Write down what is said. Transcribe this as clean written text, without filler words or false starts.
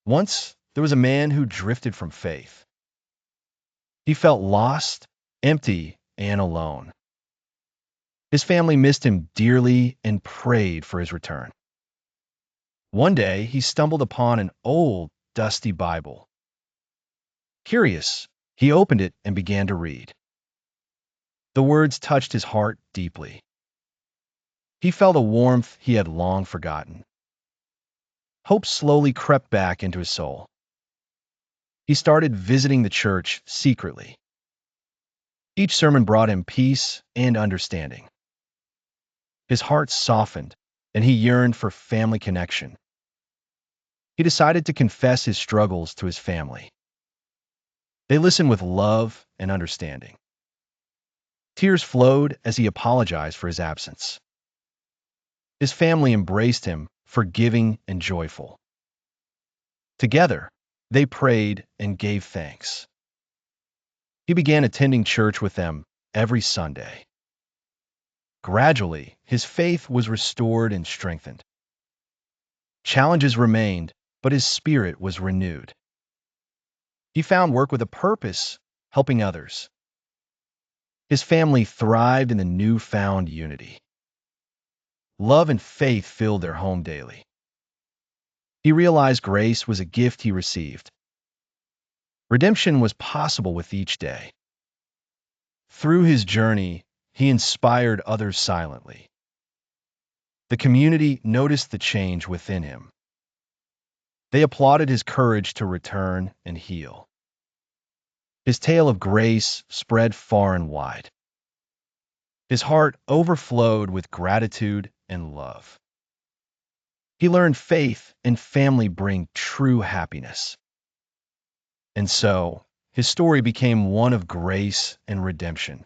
Once, there was a man who drifted from faith. He felt lost, empty, and alone. His family missed him dearly and prayed for his return. One day, he stumbled upon an old, dusty Bible. Curious, he opened it and began to read. The words touched his heart deeply. He felt a warmth he had long forgotten. Hope slowly crept back into his soul. He started visiting the church secretly. Each sermon brought him peace and understanding. His heart softened, and he yearned for family connection. He decided to confess his struggles to his family. They listened with love and understanding. Tears flowed as he apologized for his absence. His family embraced him, forgiving and joyful. Together, they prayed and gave thanks. He began attending church with them every Sunday. Gradually, his faith was restored and strengthened. Challenges remained, but his spirit was renewed. He found work with a purpose, helping others. His family thrived in the newfound unity. Love and faith filled their home daily. He realized grace was a gift he received. Redemption was possible with each day. Through his journey, he inspired others silently. The community noticed the change within him. They applauded his courage to return and heal. His tale of grace spread far and wide. His heart overflowed with gratitude and love. He learned faith and family bring true happiness. And so, his story became one of grace and redemption.